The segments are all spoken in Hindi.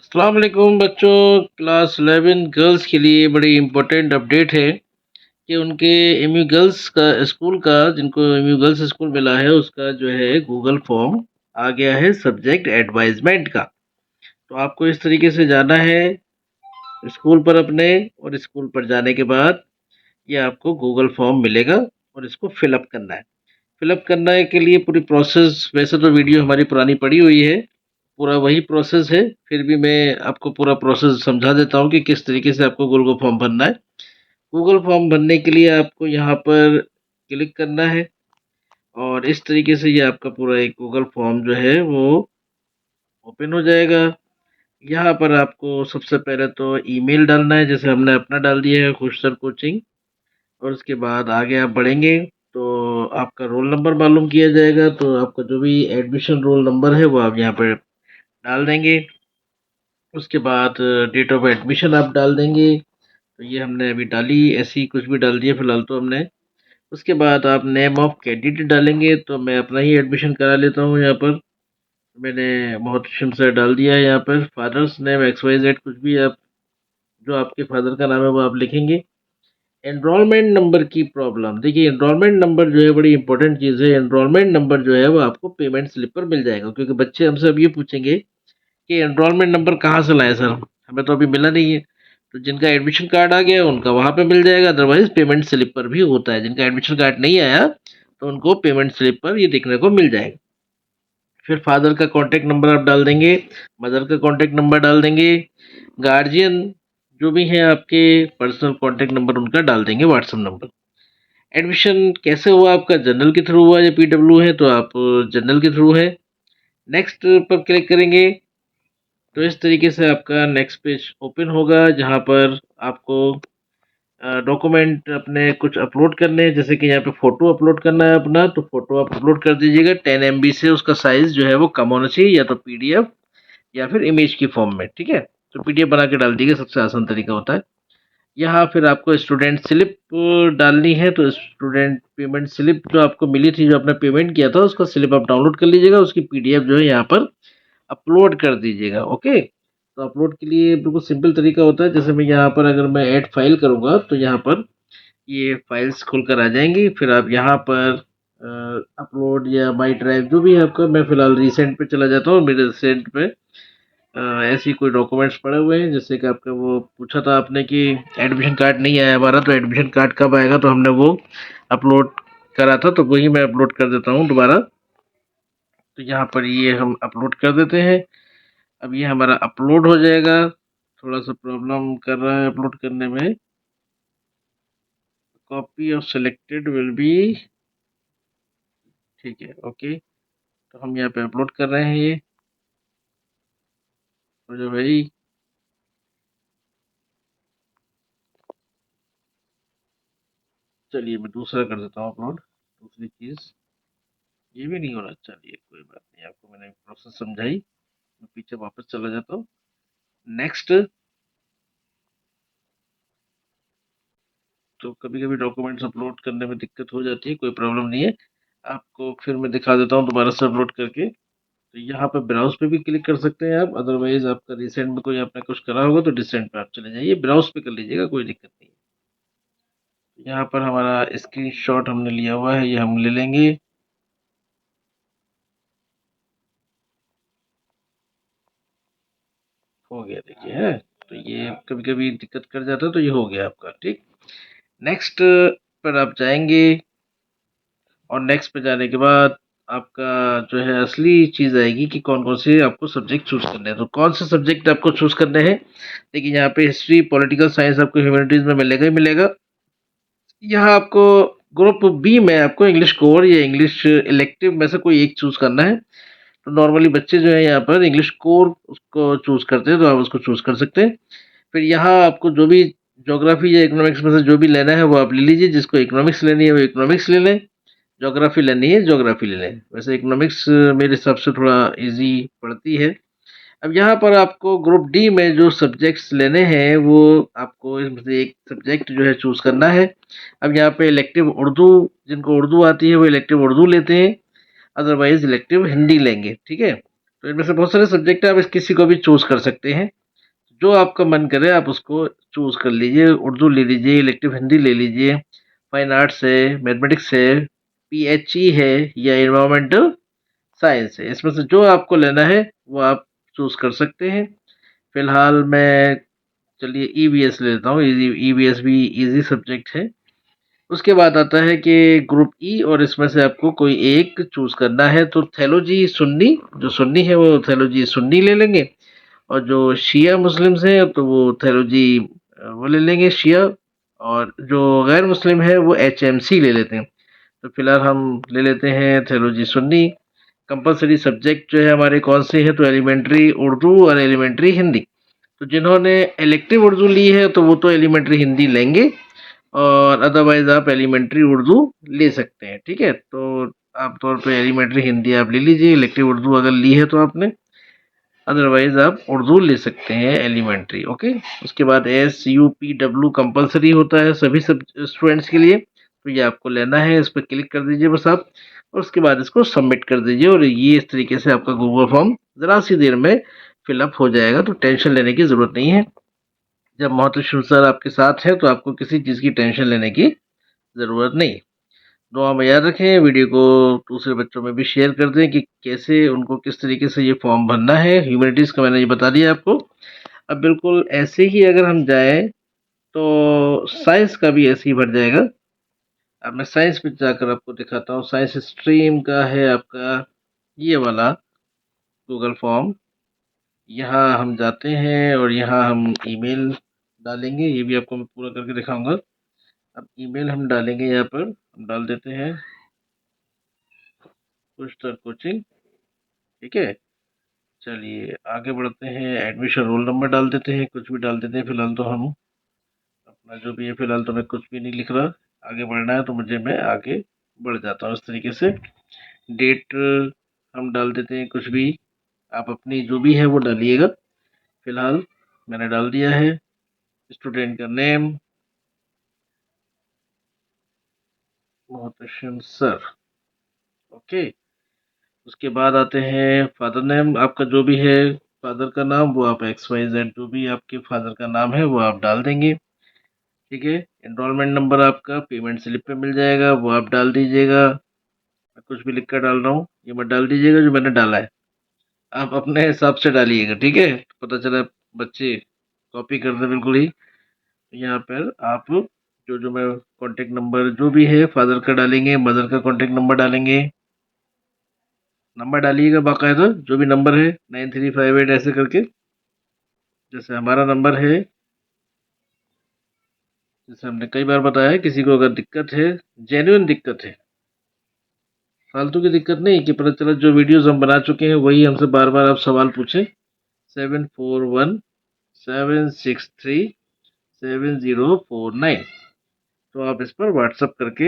अस्सलाम वालेकुम बच्चों। क्लास 11 गर्ल्स के लिए बड़ी इम्पोर्टेंट अपडेट है कि उनके एमयू गर्ल्स का स्कूल का जिनको एमयू गर्ल्स स्कूल मिला है उसका जो है गूगल फॉर्म आ गया है सब्जेक्ट एडवाइजमेंट का। तो आपको इस तरीके से जाना है स्कूल पर अपने, और स्कूल पर जाने के बाद ये आपको गूगल फॉर्म मिलेगा और इसको फिलअप करना है। फिलअप करने के लिए पूरी प्रोसेस, वैसे तो वीडियो हमारी पुरानी पड़ी हुई है, पूरा वही प्रोसेस है, फिर भी मैं आपको पूरा प्रोसेस समझा देता हूँ कि किस तरीके से आपको गूगल फॉर्म भरना है। गूगल फॉर्म भरने के लिए आपको यहाँ पर क्लिक करना है और इस तरीके से ये आपका पूरा एक गूगल फॉर्म जो है वो ओपन हो जाएगा। यहाँ पर आपको सबसे पहले तो ईमेल डालना है, जैसे हमने अपना डाल दिया है खुश सर कोचिंग, और उसके बाद आगे आप बढ़ेंगे तो आपका रोल नंबर मालूम किया जाएगा, तो आपका जो भी एडमिशन रोल नंबर है वो आप यहाँ पर डाल देंगे। उसके बाद डेट ऑफ एडमिशन आप डाल देंगे, तो ये हमने अभी डाली, ऐसी कुछ भी डाल दिया फिलहाल तो हमने। उसके बाद आप नेम ऑफ कैंडिडेट डालेंगे, तो मैं अपना ही एडमिशन करा लेता हूँ यहाँ पर। मैंने मोहतशम सर डाल दिया है यहाँ पर। Father's name X Y Z कुछ भी आप, जो आपके फादर का नाम है वो आप लिखेंगे। एनरोलमेंट नंबर की प्रॉब्लम, देखिए एनरोलमेंट नंबर जो है बड़ी इंपॉर्टेंट चीज़ है। एनरोलमेंट नंबर जो है वो आपको पेमेंट स्लिप पर मिल जाएगा, क्योंकि बच्चे हमसे अब ये पूछेंगे कि एनरोलमेंट नंबर कहाँ से लाएँ सर? हमें तो अभी मिला नहीं है। तो जिनका एडमिशन कार्ड आ गया उनका वहाँ पे मिल जाएगा, अदरवाइज़ पेमेंट स्लिप पर भी होता है। जिनका एडमिशन कार्ड नहीं आया तो उनको पेमेंट स्लिप पर ये देखने को मिल जाएगा। फिर फादर का कॉन्टैक्ट नंबर आप डाल देंगे, मदर का कॉन्टैक्ट नंबर डाल देंगे, गार्जियन जो भी हैं आपके पर्सनल कॉन्टैक्ट नंबर उनका डाल देंगे, व्हाट्सएप नंबर। एडमिशन कैसे हुआ आपका? जनरल के थ्रू हुआ या पीडब्ल्यू है तो आप जनरल के थ्रू है। नेक्स्ट पर क्लिक करेंगे तो इस तरीके से आपका नेक्स्ट पेज ओपन होगा, जहाँ पर आपको डॉक्यूमेंट अपने कुछ अपलोड करने हैं। जैसे कि यहाँ पे फ़ोटो अपलोड करना है अपना, तो फ़ोटो आप अपलोड कर दीजिएगा। 10 MB से उसका साइज़ जो है वो कम होना चाहिए, या तो PDF या फिर इमेज की फॉर्म में, ठीक है? तो PDF बना के डाल दीजिएगा, सबसे आसान तरीका होता है। यहाँ फिर आपको स्टूडेंट स्लिप डालनी है, तो स्टूडेंट पेमेंट स्लिप जो आपको मिली थी, जो आपने पेमेंट किया था, उसका स्लिप आप डाउनलोड कर लीजिएगा, उसकी PDF जो है यहाँ पर अपलोड कर दीजिएगा। ओके, तो अपलोड के लिए बिल्कुल सिंपल तरीका होता है। जैसे मैं यहाँ पर अगर मैं ऐड फाइल करूँगा तो यहाँ पर ये फाइल्स खुलकर आ जाएंगी। फिर आप यहाँ पर अपलोड या माई ड्राइव जो भी है आपका, मैं फिलहाल रिसेंट पे चला जाता हूँ। मेरे रिसेंट पे ऐसी कोई डॉक्यूमेंट्स पड़े हुए हैं, जैसे कि आपका वो पूछा था आपने कि एडमिशन कार्ड नहीं आया हमारा, तो एडमिशन कार्ड कब आएगा, तो हमने वो अपलोड करा था, तो वही मैं अपलोड कर देता हूँ दोबारा। तो यहाँ पर ये हम अपलोड कर देते हैं। अब ये हमारा अपलोड हो जाएगा। थोड़ा सा प्रॉब्लम कर रहा है अपलोड करने में। Copy of selected will be, ठीक है, ओके। तो हम यहाँ पे अपलोड कर रहे हैं ये, तो जो भाई चलिए मैं दूसरा कर देता हूँ अपलोड, दूसरी चीज़। ये भी नहीं हो रहा, चलिए कोई बात नहीं, आपको मैंने प्रोसेस समझाई। मैं पीछे वापस चला जाता हूँ। नेक्स्ट। तो कभी कभी डॉक्यूमेंट्स अपलोड करने में दिक्कत हो जाती है, कोई प्रॉब्लम नहीं है। आपको फिर मैं दिखा देता हूँ दोबारा से अपलोड करके। तो यहाँ पे ब्राउज पे भी क्लिक कर सकते हैं आप, अदरवाइज आपका रिसेंट में कोई आपने कुछ करा होगा तो रिसेंट पे आप चले जाइए, ब्राउज पे कर लीजिएगा, कोई दिक्कत नहीं है। यहाँ पर हमारा स्क्रीनशॉट हमने लिया हुआ है, ये हम ले लेंगे। हो गया, देखिए है। तो ये कभी कभी दिक्कत कर जाता है, तो ये हो गया आपका, ठीक। नेक्स्ट पर आप जाएंगे, और नेक्स्ट पे जाने के बाद आपका जो है असली चीज़ आएगी कि कौन कौन से आपको सब्जेक्ट चूज करने हैं। तो कौन से सब्जेक्ट आपको चूज करने हैं? देखिए यहाँ पे हिस्ट्री, पॉलिटिकल साइंस आपको ह्यूमैनिटीज में मिलेगा ही मिलेगा। यहाँ आपको ग्रुप बी में आपको इंग्लिश कोर या इंग्लिश इलेक्टिव में से कोई एक चूज करना है। तो नॉर्मली बच्चे जो है यहाँ पर इंग्लिश कोर उसको चूज करते हैं, तो आप उसको चूज कर सकते हैं। फिर यहाँ आपको जो भी ज्योग्राफी या इकोनॉमिक्स में से जो भी लेना है वो आप ले लीजिए। जिसको इकोनॉमिक्स लेनी है वो इकोनॉमिक्स ले लें, ज्योग्राफी लेनी है ज्योग्राफी ले लें। वैसे इकोनॉमिक्स मेरे हिसाब से थोड़ा इजी पड़ती है। अब यहाँ पर आपको ग्रुप डी में जो सब्जेक्ट्स लेने हैं वो आपको इसमें से एक सब्जेक्ट जो है चूज करना है। अब यहाँ पे इलेक्टिव उर्दू, जिनको उर्दू आती है वो इलेक्टिव उर्दू लेते हैं, अदरवाइज इलेक्टिव हिंदी लेंगे, ठीक है। तो इनमें से बहुत सारे सब्जेक्ट है, आप इस किसी को भी चूज़ कर सकते हैं। जो आपका मन करे आप उसको चूज़ कर लीजिए। उर्दू ले लीजिए, इलेक्टिव हिंदी ले लीजिए, फाइन आर्ट्स है, मैथमेटिक्स है, पीएचई है या एनवायरमेंटल साइंस है। इसमें से जो आपको लेना है वो आप चूज़ कर सकते हैं। फिलहाल मैं चलिए ईवीएस ले लेता हूँ। ईवीएस भी इजी सब्जेक्ट है। उसके बाद आता है कि ग्रुप ई, और इसमें से आपको कोई एक चूज़ करना है। तो थेलोजी सुन्नी, जो सुन्नी है वो थेलोजी सुन्नी ले लेंगे, और जो शिया मुस्लिम्स हैं तो वो थेलोजी वो ले लेंगे शिया, और जो गैर मुस्लिम है वो एचएमसी ले लेते हैं। तो फिलहाल हम ले लेते हैं थेलोजी सुन्नी। कंपलसरी सब्जेक्ट जो है हमारे कौन से हैं, तो एलिमेंट्री उर्दू और एलिमेंट्री हिंदी। तो जिन्होंने इलेक्टिव उर्दू ली है तो वो तो एलिमेंट्री हिंदी लेंगे, और अदरवाइज आप एलिमेंट्री उर्दू ले सकते हैं। ठीक है, तो आमतौर पे एलिमेंट्री हिंदी आप ले लीजिए, इलेक्टिव उर्दू अगर ली है तो आपने, अदरवाइज आप उर्दू ले सकते हैं एलिमेंट्री। ओके, उसके बाद SUPW कंपलसरी होता है सभी सब स्टूडेंट्स के लिए। तो ये आपको लेना है, इस पर क्लिक कर दीजिए बस आप, और उसके बाद इसको सबमिट कर दीजिए, और ये इस तरीके से आपका गूगल फॉर्म ज़रा सी देर में फिलअप हो जाएगा। तो टेंशन लेने की ज़रूरत नहीं है। जब मोहतशिम सर आपके साथ हैं तो आपको किसी चीज़ की टेंशन लेने की ज़रूरत नहीं। दुआ में याद रखें, वीडियो को दूसरे बच्चों में भी शेयर कर दें कि कैसे उनको किस तरीके से ये फॉर्म भरना है। ह्यूमैनिटीज़ का मैंने ये बता दिया आपको। अब बिल्कुल ऐसे ही अगर हम जाएँ तो साइंस का भी ऐसे ही भर जाएगा। अब मैं साइंस पे जाकर आपको दिखाता हूँ। साइंस स्ट्रीम का है आपका ये वाला गूगल फॉर्म। यहाँ हम जाते हैं और यहाँ हम ईमेल डालेंगे, ये भी आपको मैं पूरा करके दिखाऊंगा। अब ईमेल हम डालेंगे, यहाँ पर हम डाल देते हैं पुष्टर कोचिंग। ठीक है, चलिए आगे बढ़ते हैं। एडमिशन रोल नंबर डाल देते हैं, कुछ भी डाल देते हैं। फिलहाल तो हम अपना जो भी है, फिलहाल तो मैं कुछ भी नहीं लिख रहा। आगे बढ़ना है तो मुझे मैं आगे बढ़ जाता हूँ इस तरीके से। डेट हम डाल देते हैं कुछ भी, आप अपनी जो भी है वो डालिएगा। फिलहाल मैंने डाल दिया है। स्टूडेंट का नेम मोहतशिम सर। ओके, उसके बाद आते हैं फादर नेम, आपका जो भी है फादर का नाम वो आप XYZ जो भी आपके फादर का नाम है वो आप डाल देंगे। ठीक है, एनरोलमेंट नंबर आपका पेमेंट स्लिप पे मिल जाएगा, वो आप डाल दीजिएगा। मैं कुछ भी लिख कर डाल रहा हूँ, ये मत डाल दीजिएगा जो मैंने डाला है, आप अपने हिसाब से डालिएगा। ठीक है, पता चला बच्चे कॉपी कर दे बिल्कुल ही। यहाँ पर आप जो जो मैं कॉन्टेक्ट नंबर जो भी है फादर का डालेंगे, मदर का कॉन्टेक्ट नंबर डालेंगे। नंबर डालिएगा बाकायदा, जो भी नंबर है 9358 ऐसे करके, जैसे हमारा नंबर है। जैसे हमने कई बार बताया है, किसी को अगर दिक्कत है, जेन्युइन दिक्कत है, फालतू की दिक्कत नहीं कि पता चला जो वीडियोस हम बना चुके हैं वही हमसे बार बार आप सवाल पूछें। 7417637049, तो आप इस पर व्हाट्सअप करके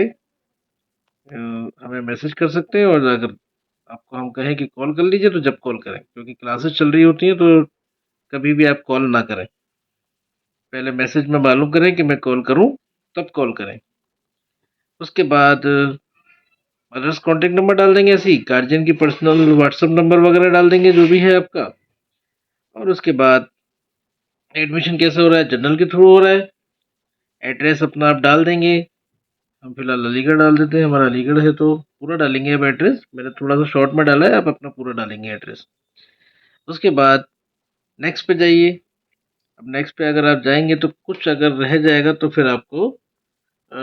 हमें मैसेज कर सकते हैं। और अगर आपको हम कहें कि कॉल कर लीजिए तो जब कॉल करें, क्योंकि क्लासेस चल रही होती हैं तो कभी भी आप कॉल ना करें। पहले मैसेज में मालूम करें कि मैं कॉल करूं, तब कॉल करें। उसके बाद मदर्स कॉन्टेक्ट नंबर डाल देंगे, ऐसे ही गार्जियन की पर्सनल व्हाट्सअप नंबर वगैरह डाल देंगे जो भी है आपका। और उसके बाद एडमिशन कैसे हो रहा है, जनरल के थ्रू हो रहा है। एड्रेस अपना आप डाल देंगे। हम फिलहाल अलीगढ़ डाल देते हैं, हमारा अलीगढ़ है तो पूरा डालेंगे अब एड्रेस। मैंने थोड़ा सा शॉर्ट में डाला है, आप अपना पूरा डालेंगे एड्रेस। उसके बाद नेक्स्ट पे जाइए। अब नेक्स्ट पे अगर आप जाएंगे तो कुछ अगर रह जाएगा तो फिर आपको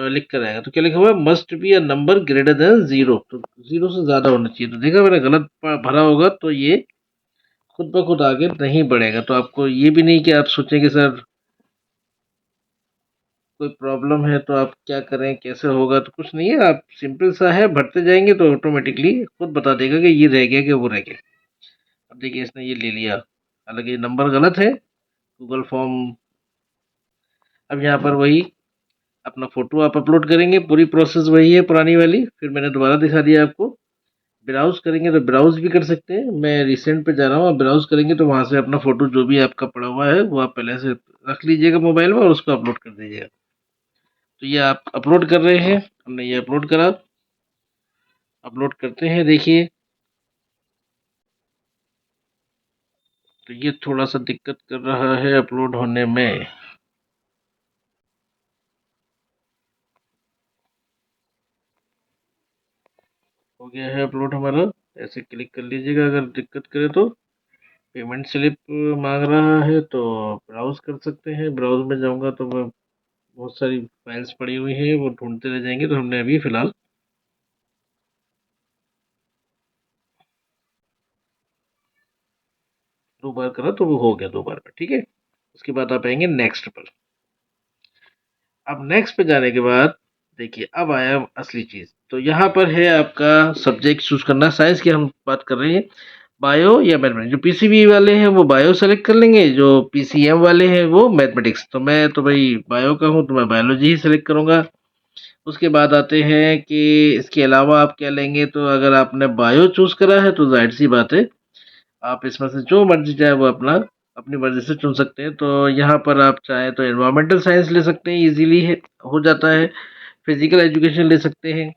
लिख कर आएगा। तो क्या लिखा हुआ है, must be a number greater than zero. तो जीरो से ज्यादा होना चाहिए। तो देखा मैंने गलत भरा होगा तो ये खुद ब खुद आगे नहीं बढ़ेगा। तो आपको ये भी नहीं कि आप सोचें कि सर कोई प्रॉब्लम है तो आप क्या करें, कैसे होगा, तो कुछ नहीं है। आप सिंपल सा है, भरते जाएंगे तो ऑटोमेटिकली खुद बता देगा कि ये रह गया कि वो रह गया। अब देखिए इसने ये ले लिया, हालांकि ये नंबर गलत है गूगल फॉर्म। अब यहाँ पर वही अपना फोटो आप अपलोड करेंगे, पूरी प्रोसेस वही है पुरानी वाली। फिर मैंने दोबारा दिखा दिया आपको। ब्राउज करेंगे तो ब्राउज भी कर सकते हैं। मैं रिसेंट पे जा रहा हूँ, आप ब्राउज करेंगे तो वहां से अपना फोटो जो भी आपका पड़ा हुआ है वो आप पहले से रख लीजिएगा मोबाइल में और उसको अपलोड कर दीजिएगा। तो ये आप अपलोड कर रहे हैं, हमने ये अपलोड करा। अपलोड करते हैं, देखिए तो ये थोड़ा सा दिक्कत कर रहा है अपलोड होने में। हो गया है अपलोड हमारा। ऐसे क्लिक कर लीजिएगा, अगर दिक्कत करे तो। पेमेंट स्लिप मांग रहा है तो ब्राउज कर सकते हैं। ब्राउज में जाऊंगा तो मैं बहुत सारी फाइल्स पड़ी हुई हैं, वो ढूंढते रह जाएंगे। तो हमने अभी फिलहाल 2 बार करा तो वो हो गया 2 बार में, ठीक है। उसके बाद आप आएंगे नेक्स्ट पर। अब नेक्स्ट पे जाने के बाद देखिए अब आया असली चीज। तो यहाँ पर है आपका सब्जेक्ट चूज करना। साइंस की हम बात कर रहे हैं, बायो या मैथमेटिक्स। जो पीसीबी वाले हैं वो बायो सेलेक्ट कर लेंगे, जो पीसीएम वाले हैं वो मैथमेटिक्स। तो मैं तो भाई बायो का हूँ तो मैं बायोलॉजी ही सेलेक्ट करूंगा। उसके बाद आते हैं कि इसके अलावा आप क्या लेंगे। तो अगर आपने बायो चूज करा है तो जाहिर सी बात है आप इसमें से जो मर्जी चाहे वो अपना अपनी मर्जी से चुन सकते हैं। तो यहाँ पर आप चाहे तो एनवायरमेंटल साइंस ले सकते हैं, इजीली है, हो जाता है। फिजिकल एजुकेशन ले सकते हैं,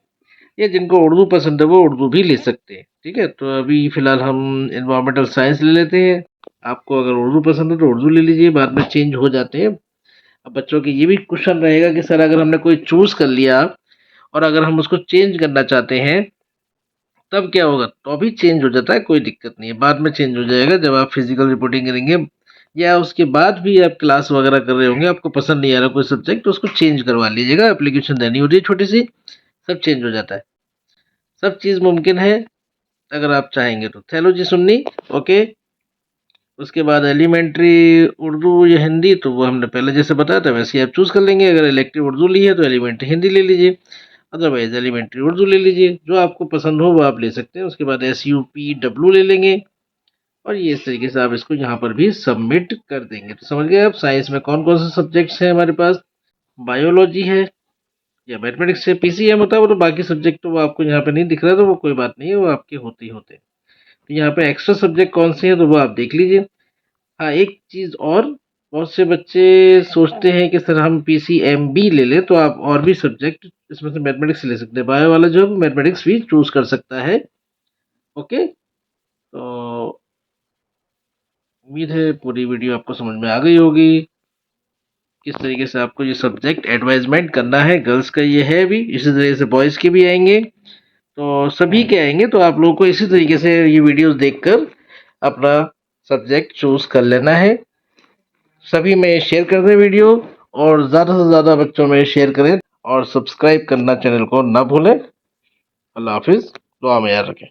या जिनको उर्दू पसंद है वो उर्दू भी ले सकते हैं, ठीक है। तो अभी फिलहाल हम एनवायरमेंटल साइंस ले लेते हैं। आपको अगर उर्दू पसंद है तो उर्दू ले लीजिए, बाद में चेंज हो जाते हैं। अब बच्चों के ये भी क्वेश्चन रहेगा कि सर अगर हमने कोई चूज कर लिया और अगर हम उसको चेंज करना चाहते हैं तब क्या होगा। तो अभी चेंज हो जाता है, कोई दिक्कत नहीं है, बाद में चेंज हो जाएगा जब आप फिजिकल रिपोर्टिंग करेंगे, या उसके बाद भी आप क्लास वगैरह कर रहे होंगे, आपको पसंद नहीं आ रहा कोई सब्जेक्ट तो उसको चेंज करवा लीजिएगा। एप्लीकेशन देनी होती है छोटी सी, सब चेंज हो जाता है। सब चीज़ मुमकिन है अगर आप चाहेंगे तो। थैलोजी सुन्नी, ओके। उसके बाद एलिमेंट्री उर्दू या हिंदी, तो वो हमने पहले जैसे बताया था वैसे ही आप चूज़ कर लेंगे। अगर इलेक्टिव उर्दू ली है तो एलिमेंट्री हिंदी ले लीजिए, अदरवाइज एलिमेंट्री उर्दू ले लीजिए। जो आपको पसंद हो वो आप ले सकते हैं। उसके बाद SUPW ले लेंगे, और ये इस तरीके से आप इसको यहाँ पर भी सबमिट कर देंगे। तो समझ गए आप साइंस में कौन कौन से सब्जेक्ट्स हैं हमारे पास। बायोलॉजी है या मैथमेटिक्स से पीसीएम होता है वो, तो बाकी सब्जेक्ट तो वो आपको यहाँ पे नहीं दिख रहा, तो वो कोई बात नहीं है, वो आपके होते ही होते हैं। तो यहाँ पे एक्स्ट्रा सब्जेक्ट कौन से हैं तो वो आप देख लीजिए। हाँ एक चीज़ और, बहुत से बच्चे सोचते हैं कि सर हम PCMB ले लें, तो आप और भी सब्जेक्ट इसमें से मैथमेटिक्स ले सकते हैं। बायो वाला जो है मैथमेटिक्स भी चूज कर सकता है, ओके। तो उम्मीद है पूरी वीडियो आपको समझ में आ गई होगी, किस तरीके से आपको ये सब्जेक्ट एडवाइजमेंट करना है। गर्ल्स का ये है भी, इसी तरीके से बॉयज़ के भी आएंगे, तो सभी के आएंगे। तो आप लोगों को इसी तरीके से ये वीडियोस देखकर अपना सब्जेक्ट चूज कर लेना है। सभी में शेयर कर दें वीडियो, और ज़्यादा से ज़्यादा बच्चों में शेयर करें, और सब्सक्राइब करना चैनल को ना भूलें। अल्लाह हाफिज़, दुआ में याद रखें।